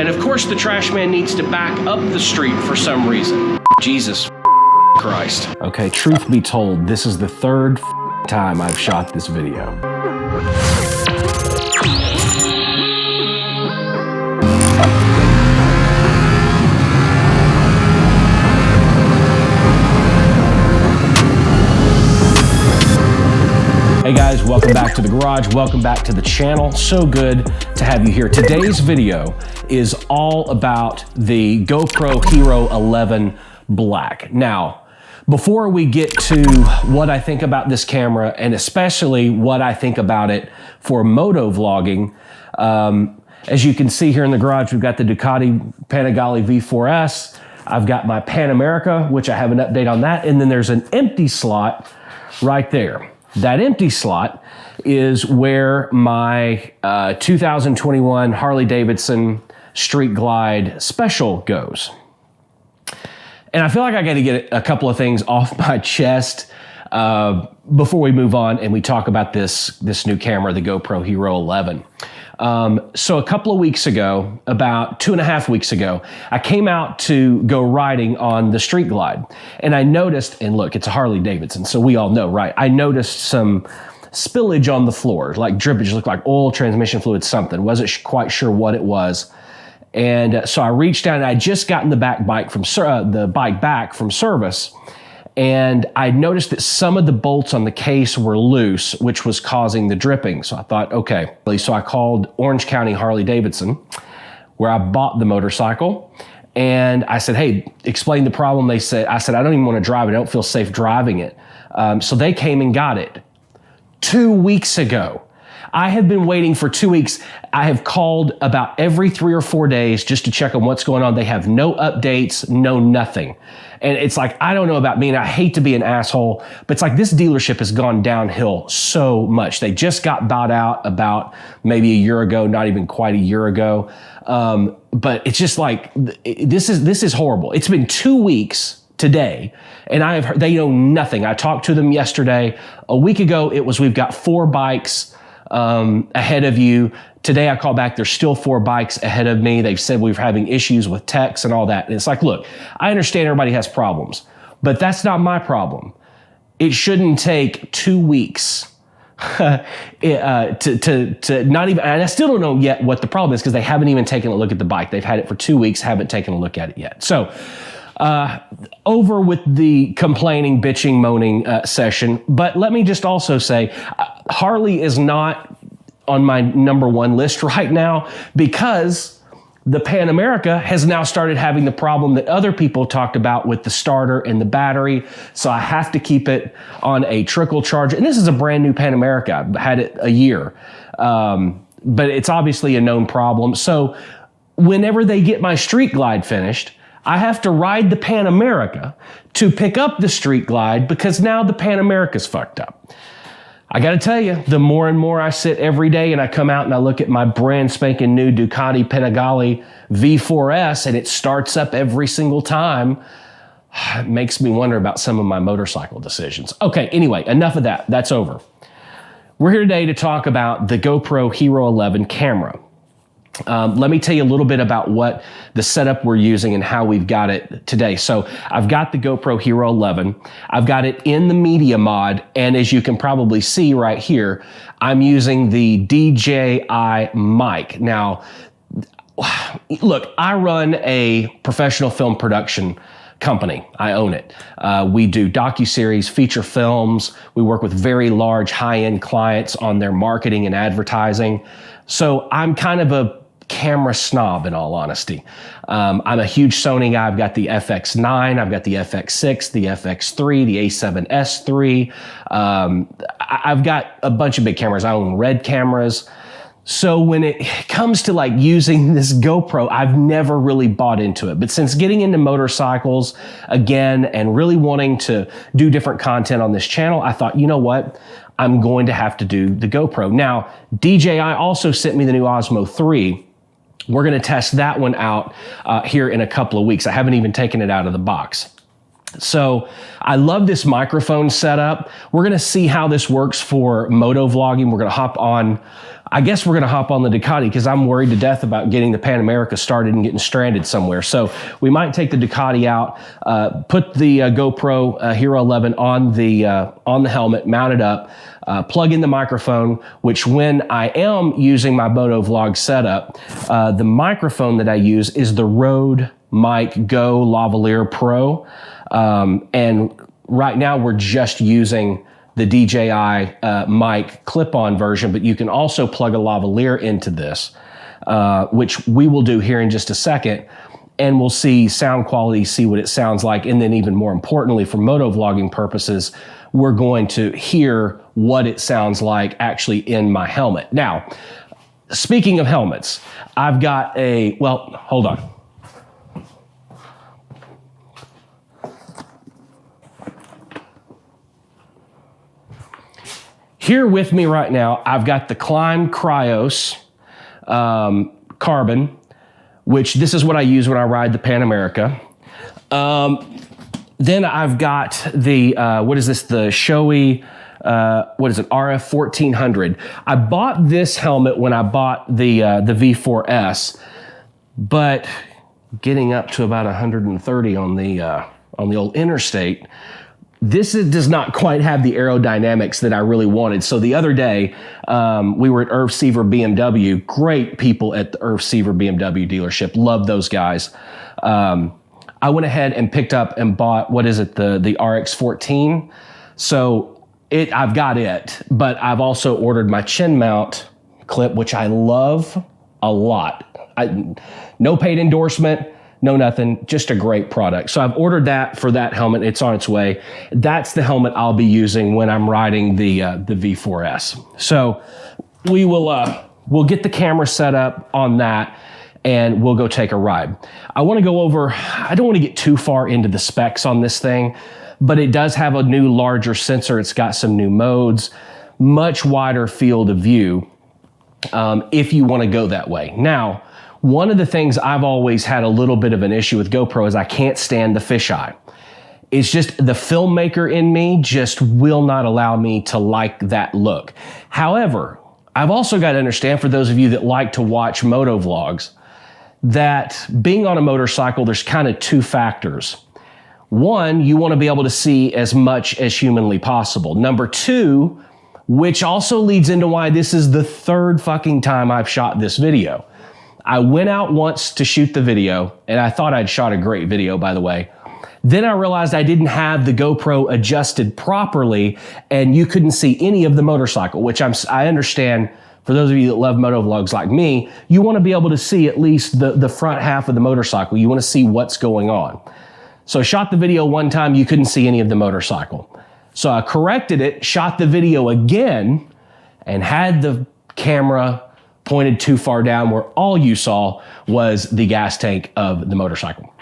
And of course the trash man needs to back up the street for some reason. Jesus Christ. Okay, truth be told, this is the third time I've shot this video. Hey guys, welcome back to the garage. Welcome back to the channel. So good to have you here. Today's video is all about the GoPro Hero 11 Black. Now, before we get to what I think about this camera, and especially what I think about it for motovlogging, as you can see here in the garage, we've got the Ducati Panigale V4S. I've got my Pan America, which I have an update on that. And then there's an empty slot right there. That empty slot is where my 2021 Harley-Davidson Street Glide Special goes. And I feel like I got to get a couple of things off my chest before we move on and we talk about this new camera, the GoPro Hero 11. So a couple of weeks ago, about 2.5 weeks ago, I came out to go riding on the Street Glide. And I noticed, and look, it's a Harley-Davidson, so we all know, right? I noticed some spillage on the floor, like drippage, looked like oil, transmission fluid, something. Wasn't quite sure what it was. And so I reached down and I just gotten the bike back from service. And I noticed that some of the bolts on the case were loose, which was causing the dripping. So I thought, okay. So I called Orange County Harley-Davidson, where I bought the motorcycle. And I said, hey, explain the problem. I said, I don't even want to drive it. I don't feel safe driving it. So they came and got it 2 weeks ago. I have been waiting for 2 weeks. I have called about every 3 or 4 days just to check on what's going on. They have no updates, no nothing. And it's like, I don't know about me, and I hate to be an asshole, but it's like this dealership has gone downhill so much. They just got bought out about maybe a year ago, not even quite a year ago. But it's just like, this is horrible. It's been 2 weeks today, and I have heard, they know nothing. I talked to them yesterday. A week ago, it was, we've got 4 bikes ahead of you. Today I call back, there's still 4 bikes ahead of me. They've said we're having issues with techs and all that. And it's like, look, I understand everybody has problems, but that's not my problem. It shouldn't take 2 weeks to not even, and I still don't know yet what the problem is because they haven't even taken a look at the bike. They've had it for 2 weeks, haven't taken a look at it yet. So over with the complaining, bitching, moaning session. But let me just also say, Harley is not on my #1 list right now because the Pan America has now started having the problem that other people talked about with the starter and the battery. So I have to keep it on a trickle charge. And this is a brand new Pan America. I've had it a year, but it's obviously a known problem. So whenever they get my Street Glide finished, I have to ride the Pan America to pick up the Street Glide because now the Pan America's fucked up. I gotta tell you, the more and more I sit every day and I come out and I look at my brand spanking new Ducati Panigale V4S and it starts up every single time, it makes me wonder about some of my motorcycle decisions. Okay, anyway, enough of that. That's over. We're here today to talk about the GoPro Hero 11 camera. Let me tell you a little bit about what the setup we're using and how we've got it today. So I've got the GoPro Hero 11. I've got it in the MediaMod, and as you can probably see right here, I'm using the DJI mic. Now, look, I run a professional film production company. I own it. We do docuseries, feature films. We work with very large high-end clients on their marketing and advertising. So I'm kind of a camera snob in all honesty. I'm a huge Sony guy. I've got the FX9, I've got the FX6, the FX3, the A7S III. I've got a bunch of big cameras. I own Red cameras. So when it comes to like using this GoPro, I've never really bought into it. But since getting into motorcycles again and really wanting to do different content on this channel, I thought, you know what? I'm going to have to do the GoPro. Now, DJI also sent me the new Osmo 3. We're going to test that one out here in a couple of weeks. I haven't even taken it out of the box. So I love this microphone setup. We're gonna see how this works for motovlogging. We're gonna hop on, I guess we're gonna hop on the Ducati because I'm worried to death about getting the Pan America started and getting stranded somewhere. So we might take the Ducati out, put the GoPro Hero 11 on the helmet, mount it up, plug in the microphone, which when I am using my motovlog setup, the microphone that I use is the Rode Mic Go Lavalier Pro. And right now we're just using the DJI mic clip-on version, but you can also plug a lavalier into this, which we will do here in just a second. And we'll see sound quality, see what it sounds like. And then even more importantly, for motovlogging purposes, we're going to hear what it sounds like actually in my helmet. Now, speaking of helmets, I've got hold on. Here with me right now, I've got the Climb Cryos Carbon, which this is what I use when I ride the Pan America. Then I've got the, the Shoei, RF 1400. I bought this helmet when I bought the V4S, but getting up to about 130 on the old interstate, this does not quite have the aerodynamics that I really wanted. So the other day, we were at Irv Seaver BMW. Great people at the Irv Seaver BMW dealership. Love those guys. I went ahead and picked up and bought, the RX-14. So I've got it, but I've also ordered my chin mount clip, which I love a lot. No paid endorsement. No, nothing, just a great product. So I've ordered that for that helmet. It's on its way. That's the helmet I'll be using when I'm riding the V4S. So we will we'll get the camera set up on that and we'll go take a ride. I want to go over, I don't want to get too far into the specs on this thing, but it does have a new larger sensor. It's got some new modes, much wider field of view if you want to go that way. Now, one of the things I've always had a little bit of an issue with GoPro is I can't stand the fisheye. It's just the filmmaker in me just will not allow me to like that look. However, I've also got to understand, for those of you that like to watch motovlogs, that being on a motorcycle, there's kind of two factors. One, you want to be able to see as much as humanly possible. Number two, which also leads into why this is the third fucking time I've shot this video. I went out once to shoot the video, and I thought I'd shot a great video, by the way. Then I realized I didn't have the GoPro adjusted properly, and you couldn't see any of the motorcycle, which I understand. For those of you that love motovlogs like me, you want to be able to see at least the front half of the motorcycle. You want to see what's going on. So I shot the video one time, you couldn't see any of the motorcycle. So I corrected it, shot the video again, and had the camera pointed too far down where all you saw was the gas tank of the motorcycle.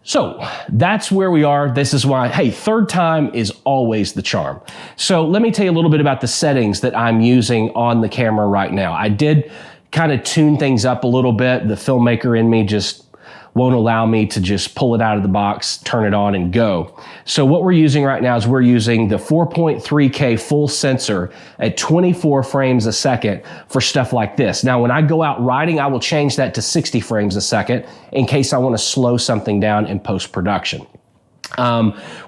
So that's where we are. This is why, hey, third time is always the charm. So let me tell you a little bit about the settings that I'm using on the camera right now. I did kind of tune things up a little bit. The filmmaker in me just won't allow me to just pull it out of the box, turn it on and go. So what we're using right now is we're using the 4.3K full sensor at 24 frames a second for stuff like this. Now, when I go out riding, I will change that to 60 frames a second in case I want to slow something down in post-production.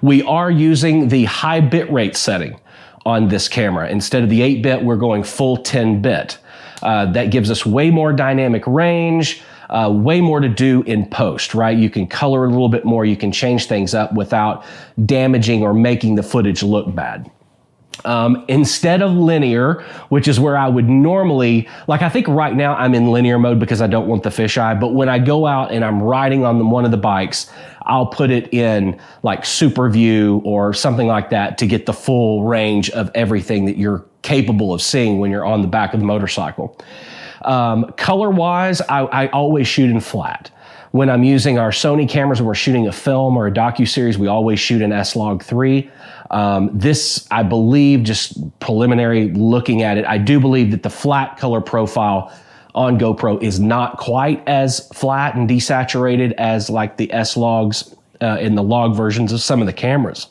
We are using the high bitrate setting on this camera. Instead of the 8-bit, we're going full 10-bit. That gives us way more dynamic range, way more to do in post, right? You can color a little bit more, you can change things up without damaging or making the footage look bad. Instead of linear, which is where I would normally, like I think right now I'm in linear mode because I don't want the fisheye, but when I go out and I'm riding on one of the bikes, I'll put it in like super view or something like that to get the full range of everything that you're capable of seeing when you're on the back of the motorcycle. Color-wise, I always shoot in flat. When I'm using our Sony cameras and we're shooting a film or a docuseries, we always shoot in S-Log3. This, I believe, just preliminary looking at it, I do believe that the flat color profile on GoPro is not quite as flat and desaturated as like the S-Logs in the log versions of some of the cameras.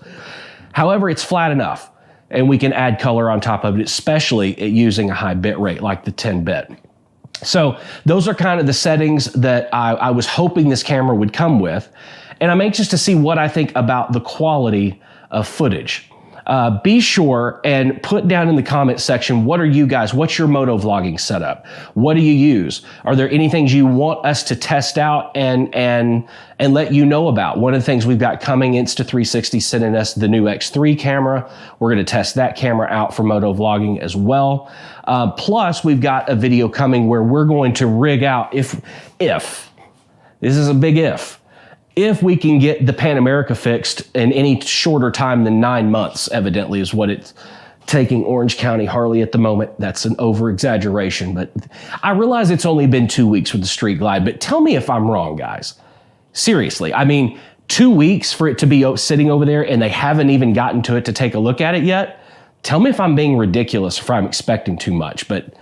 However, it's flat enough, and we can add color on top of it, especially using a high bit rate like the 10-bit. So those are kind of the settings that I was hoping this camera would come with, and I'm anxious to see what I think about the quality of footage. Be sure and put down in the comment section, what are you guys, what's your motovlogging setup? What do you use? Are there any things you want us to test out and let you know about? One of the things we've got coming, Insta360 sending us the new X3 camera. We're going to test that camera out for motovlogging as well. Plus, we've got a video coming where we're going to rig out, if this is a big if we can get the Pan America fixed in any shorter time than 9 months, evidently is what it's taking Orange County Harley at the moment. That's an over-exaggeration, but I realize it's only been 2 weeks with the Street Glide, but tell me if I'm wrong, guys. Seriously, I mean, 2 weeks for it to be sitting over there and they haven't even gotten to it to take a look at it yet? Tell me if I'm being ridiculous, if I'm expecting too much, but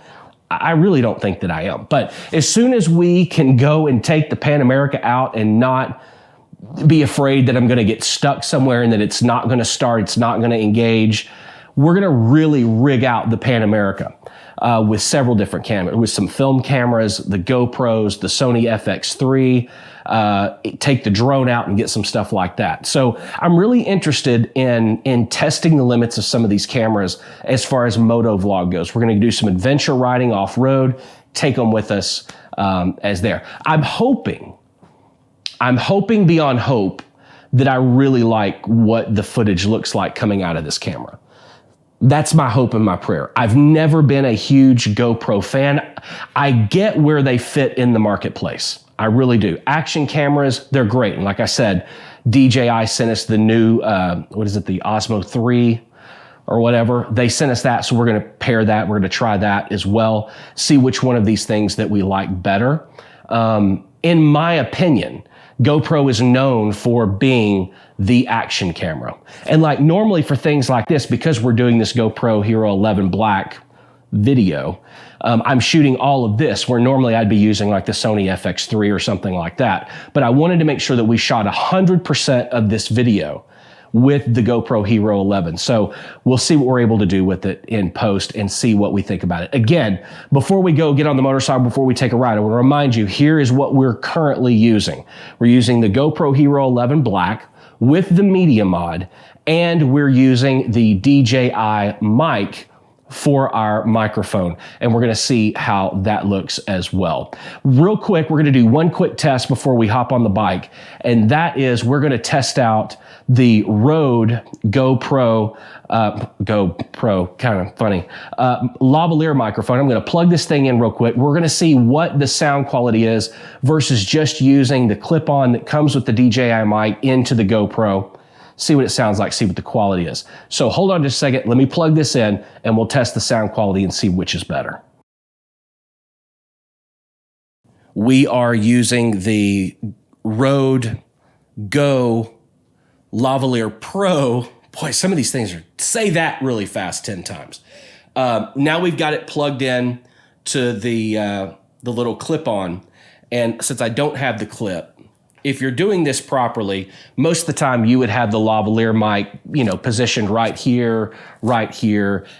I really don't think that I am. But as soon as we can go and take the Pan America out and not be afraid that I'm going to get stuck somewhere and that it's not going to start, it's not going to engage, we're going to really rig out the Pan America with several different cameras, with some film cameras, the GoPros, the Sony FX3, take the drone out and get some stuff like that. So I'm really interested in testing the limits of some of these cameras as far as motovlog goes. We're going to do some adventure riding off-road, take them with us as there. I'm hoping beyond hope that I really like what the footage looks like coming out of this camera. That's my hope and my prayer. I've never been a huge GoPro fan. I get where they fit in the marketplace. I really do. Action cameras, they're great. And like I said, DJI sent us the new, the Osmo 3 or whatever. They sent us that, so we're gonna pair that. We're gonna try that as well. See which one of these things that we like better. In my opinion, GoPro is known for being the action camera. And like normally for things like this, because we're doing this GoPro Hero 11 Black video, I'm shooting all of this where normally I'd be using like the Sony FX3 or something like that. But I wanted to make sure that we shot 100% of this video with the GoPro Hero 11. So we'll see what we're able to do with it in post and see what we think about it. Again, before we go get on the motorcycle, before we take a ride, I want to remind you, here is what we're currently using. We're using the GoPro Hero 11 Black with the MediaMod, and we're using the DJI mic for our microphone, and we're gonna see how that looks as well. Real quick, we're gonna do one quick test before we hop on the bike, and that is we're gonna test out the Rode GoPro, kind of funny, lavalier microphone. I'm gonna plug this thing in real quick. We're gonna see what the sound quality is versus just using the clip-on that comes with the DJI mic into the GoPro. See what it sounds like, see what the quality is. So hold on just a second, let me plug this in and we'll test the sound quality and see which is better. We are using the Rode Go Lavalier Pro. Boy, some of these things are, say that really fast 10 times. Now we've got it plugged in to the little clip-on, and since I don't have the clip, if you're doing this properly, most of the time you would have the lavalier mic, positioned right here,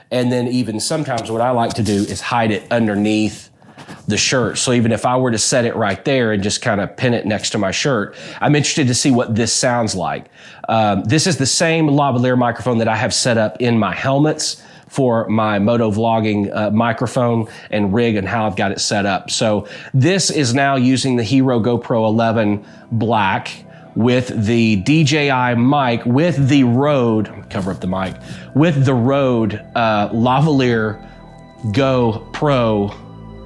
and then even sometimes what I like to do is hide it underneath the shirt. So even if I were to set it right there and just kind of pin it next to my shirt, I'm interested to see what this sounds like. This is the same lavalier microphone that I have set up in my helmets for my motovlogging microphone and rig and how I've got it set up. So this is now using the Hero GoPro 11 Black with the DJI mic, with the Rode, cover up the mic, with the Rode lavalier GoPro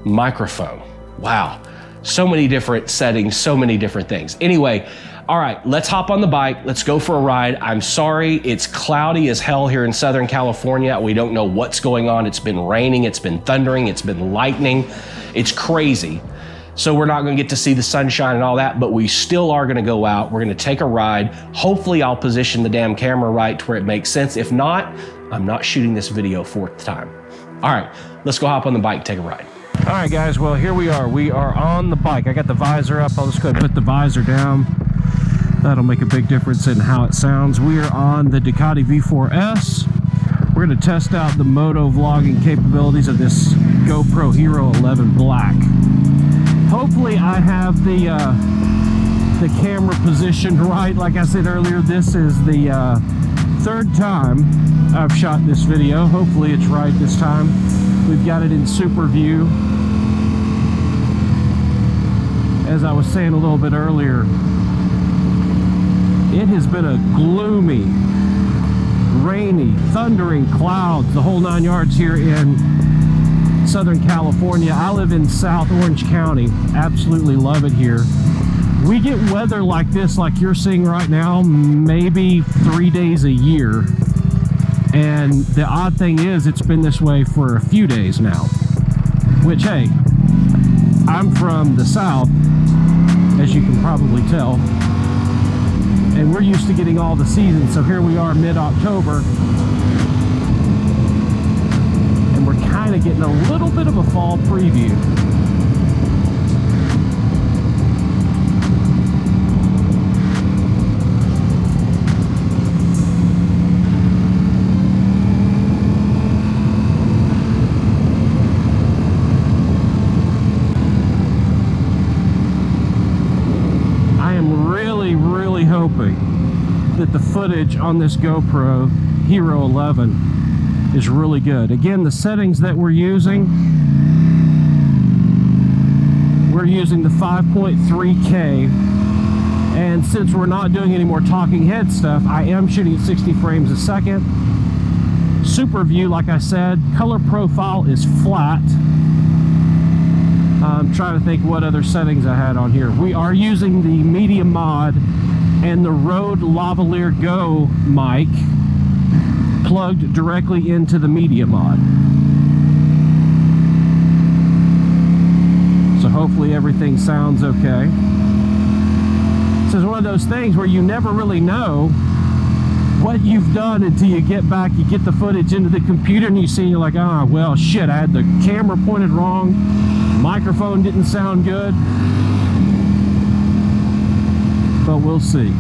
microphone. Wow, so many different settings, so many different things. Anyway, all right, let's hop on the bike. Let's go for a ride. I'm sorry, it's cloudy as hell here in Southern California. We don't know what's going on. It's been raining, it's been thundering, it's been lightning. It's crazy. So we're not gonna get to see the sunshine and all that, but we still are gonna go out. We're gonna take a ride. Hopefully I'll position the damn camera right to where it makes sense. If not, I'm not shooting this video 4th time. All right, let's go hop on the bike, take a ride. All right, guys, well, here we are. We are on the bike. I got the visor up. I'll just go ahead and put the visor down. That'll make a big difference in how it sounds. We are on the Ducati V4S. We're going to test out the moto vlogging capabilities of this GoPro Hero 11 Black. Hopefully I have the camera positioned right. Like I said earlier, this is the third time I've shot this video. Hopefully it's right this time. We've got it in super view. As I was saying a little bit earlier, it has been a gloomy, rainy, thundering clouds, the whole 9 yards here in Southern California. I live in South Orange County. Absolutely love it here. We get weather like this, like you're seeing right now, maybe 3 days a year. And the odd thing is, it's been this way for a few days now. Which, hey, I'm from the South, as you can probably tell. And we're used to getting all the seasons, so here we are mid-October. And we're kind of getting a little bit of a fall preview. Hoping that the footage on this GoPro Hero 11 is really good. Again, the settings that we're using the 5.3K, and since we're not doing any more talking head stuff, I am shooting at 60 frames a second. Super view, like I said. Color profile is flat. I'm trying to think what other settings I had on here. We are using the MediaMod and the Rode Lavalier Go mic plugged directly into the MediaMod. So hopefully everything sounds okay. This is one of those things where you never really know what you've done until you get back, you get the footage into the computer and you see, you're like, ah, well, shit, I had the camera pointed wrong, microphone didn't sound good. But we'll see.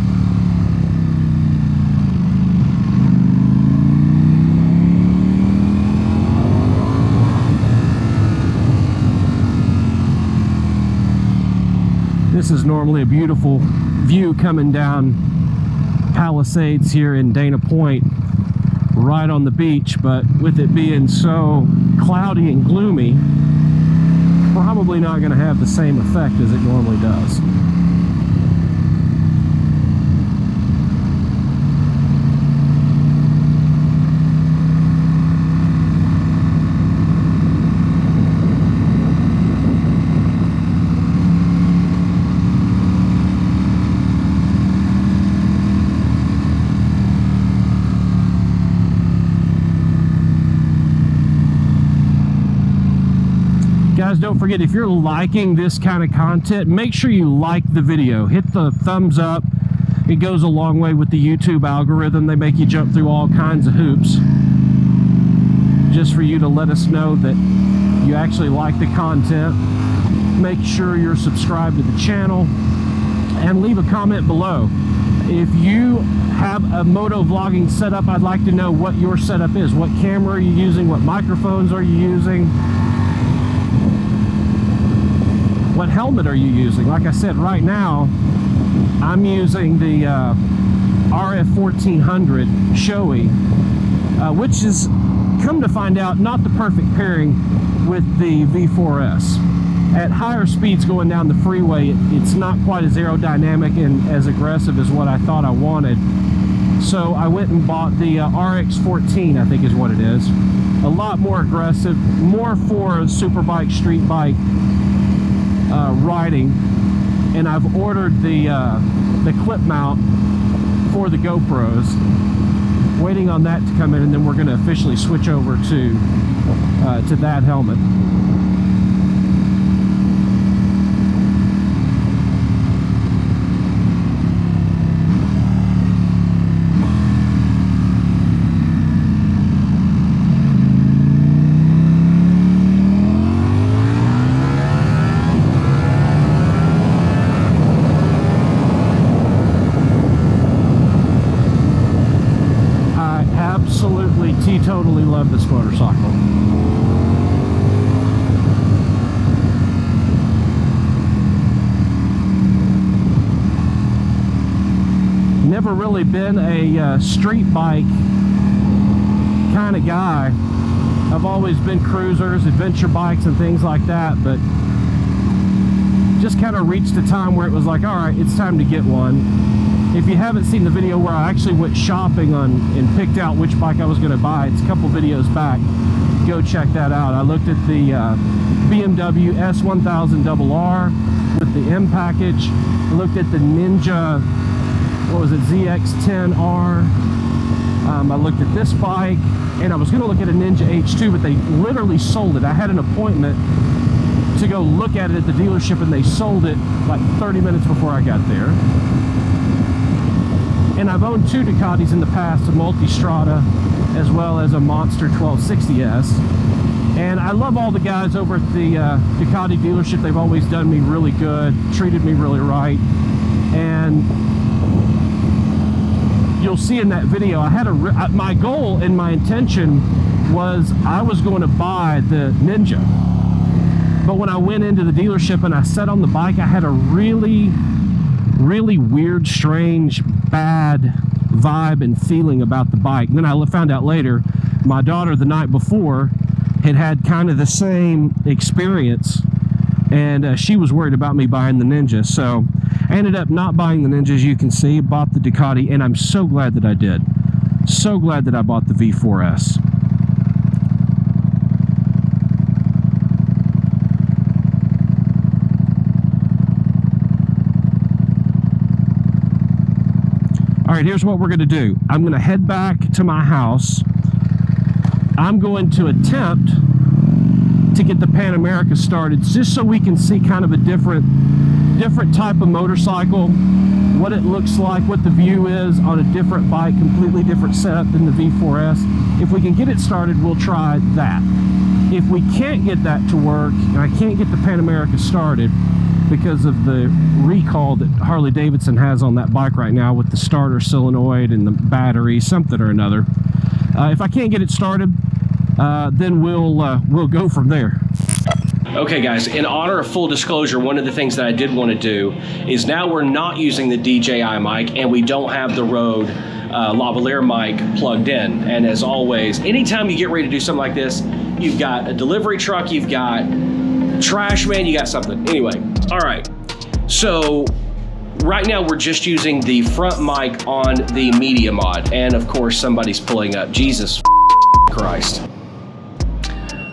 This is normally a beautiful view coming down Palisades here in Dana Point, right on the beach, but with it being so cloudy and gloomy, probably not going to have the same effect as it normally does. Guys, don't forget, if you're liking this kind of content, make sure you like the video. Hit the thumbs up. It goes a long way with the YouTube algorithm. They make you jump through all kinds of hoops just for you to let us know that you actually like the content. Make sure you're subscribed to the channel and leave a comment below. If you have a moto vlogging setup, I'd like to know what your setup is. What camera are you using? What microphones are you using? What helmet are you using? Like I said, right now I'm using the RF 1400 Shoei, which is, come to find out, not the perfect pairing with the V4S. At higher speeds going down the freeway, it's not quite as aerodynamic and as aggressive as what I thought I wanted. So I went and bought the RX 14, I think is what it is. A lot more aggressive, more for superbike, street bike riding, and I've ordered the clip mount for the GoPros. Waiting on that to come in, and then we're going to officially switch over to that helmet. love this motorcycle. Never really been a street bike kind of guy. I've always been cruisers, adventure bikes, and things like that, but just kind of reached a time where it was like, all right, it's time to get one. If you haven't seen the video where I actually went shopping and picked out which bike I was going to buy, it's a couple videos back. Go check that out. I looked at the BMW S1000RR with the M package. I looked at the Ninja, what was it, ZX-10R. I looked at this bike, and I was going to look at a Ninja H2, but they literally sold it. I had an appointment to go look at it at the dealership, and they sold it like 30 minutes before I got there. And I've owned two Ducatis in the past, a Multistrada as well as a Monster 1260S. And I love all the guys over at the Ducati dealership. They've always done me really good, treated me really right. And you'll see in that video, I had my goal and my intention was I was going to buy the Ninja. But when I went into the dealership and I sat on the bike, I had a really weird, strange, bad vibe and feeling about the bike. And then I found out later, my daughter the night before had kind of the same experience, and she was worried about me buying the Ninja. So I ended up not buying the Ninja, as you can see, bought the Ducati, and I'm so glad that I did. So glad that I bought the V4S. All right, here's what we're going to do. I'm going to head back to my house. I'm going to attempt to get the Pan America started, just so we can see kind of a different type of motorcycle, what it looks like, what the view is on a different bike, completely different setup than the V4S. If we can get it started, we'll try that. If we can't get that to work, and I can't get the Pan America started because of the recall that Harley Davidson has on that bike right now with the starter solenoid and the battery, something or another. If I can't get it started, then we'll go from there. Okay guys, in honor of full disclosure, one of the things that I did want to do is now we're not using the DJI mic and we don't have the Rode lavalier mic plugged in. And as always, anytime you get ready to do something like this, you've got a delivery truck, you've got trash man, you got something. Anyway, all right. So right now we're just using the front mic on the MediaMod, and of course somebody's pulling up. Jesus Christ.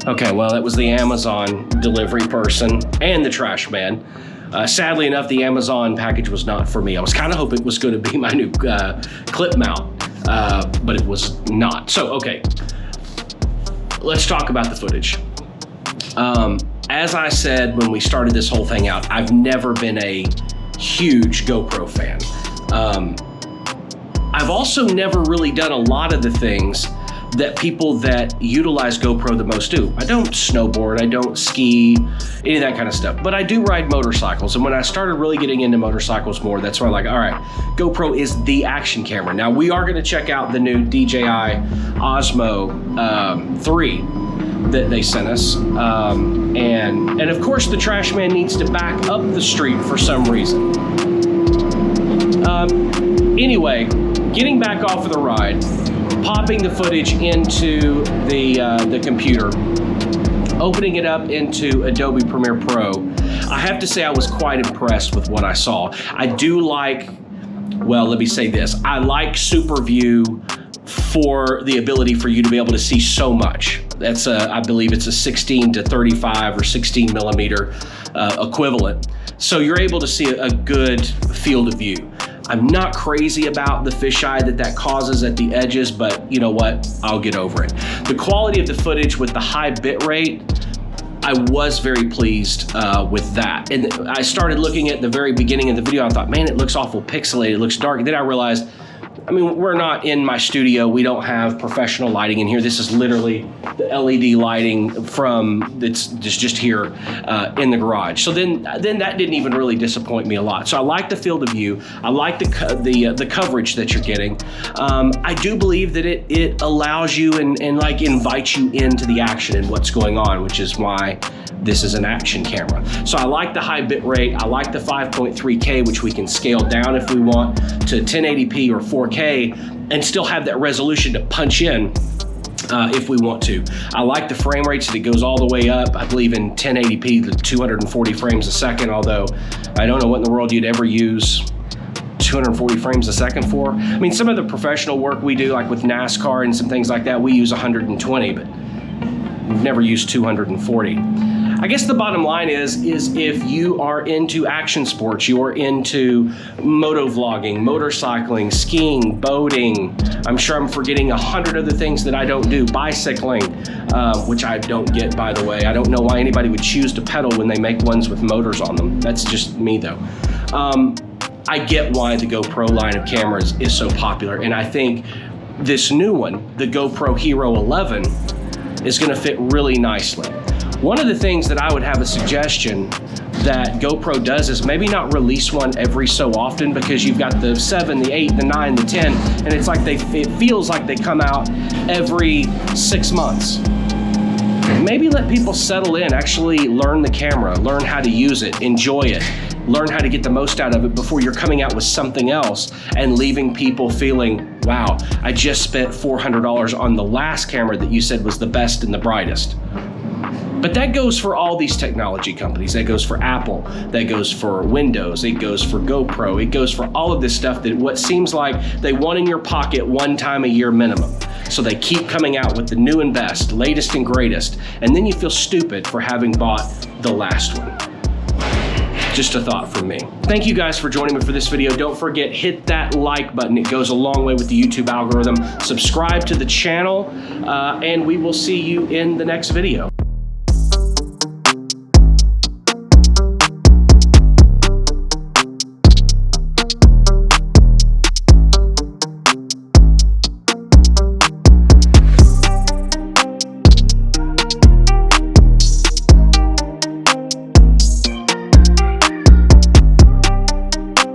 Okay, well, that was the Amazon delivery person and the trash man. Sadly enough, the Amazon package was not for me. I was kind of hoping it was going to be my new clip mount, but it was not. So, okay, let's talk about the footage. As I said when we started this whole thing out, I've never been a huge GoPro fan. I've also never really done a lot of the things that people that utilize GoPro the most do. I don't snowboard, I don't ski, any of that kind of stuff, but I do ride motorcycles. And when I started really getting into motorcycles more, that's when I'm like, all right, GoPro is the action camera. Now we are gonna check out the new DJI Osmo 3 that they sent us. And of course the trash man needs to back up the street for some reason. Anyway, getting back off of the ride, popping the footage into the computer, opening it up into Adobe Premiere Pro, I have to say I was quite impressed with what I saw. I do like, well, let me say this, I like Super View for the ability for you to be able to see so much. That's I believe it's a 16 to 35 or 16 millimeter equivalent. So you're able to see a good field of view. I'm not crazy about the fisheye that causes at the edges, but you know what? I'll get over it. The quality of the footage with the high bit rate, I was very pleased with that. And I started looking at the very beginning of the video, I thought, man, it looks awful pixelated, it looks dark. And then I realized I mean, we're not in my studio. We don't have professional lighting in here. This is literally the LED lighting that's just here in the garage. So then that didn't even really disappoint me a lot. So I like the field of view. I like the coverage that you're getting. I do believe that it allows you and like invites you into the action and what's going on, which is why this is an action camera. So I like the high bit rate. I like the 5.3K, which we can scale down if we want to 1080p or 4K and still have that resolution to punch in if we want to. I like the frame rates that it goes all the way up, I believe in 1080p to 240 frames a second, although I don't know what in the world you'd ever use 240 frames a second for. I mean, some of the professional work we do, like with NASCAR and some things like that, we use 120, but we've never used 240. I guess the bottom line is if you are into action sports, you are into motovlogging, motorcycling, skiing, boating, I'm sure I'm forgetting 100 other things that I don't do, bicycling, which I don't get, by the way. I don't know why anybody would choose to pedal when they make ones with motors on them. That's just me though. I get why the GoPro line of cameras is so popular, and I think this new one, the GoPro Hero 11, is gonna fit really nicely. One of the things that I would have a suggestion that GoPro does is maybe not release one every so often, because you've got the 7, the 8, the 9, the 10, and it's like it feels like they come out every 6 months. Maybe let people settle in, actually learn the camera, learn how to use it, enjoy it, learn how to get the most out of it before you're coming out with something else and leaving people feeling, wow, I just spent $400 on the last camera that you said was the best and the brightest. But that goes for all these technology companies. That goes for Apple, that goes for Windows, it goes for GoPro, it goes for all of this stuff that what seems like they want in your pocket one time a year minimum. So they keep coming out with the new and best, latest and greatest, and then you feel stupid for having bought the last one. Just a thought from me. Thank you guys for joining me for this video. Don't forget, hit that like button. It goes a long way with the YouTube algorithm. Subscribe to the channel, and we will see you in the next video.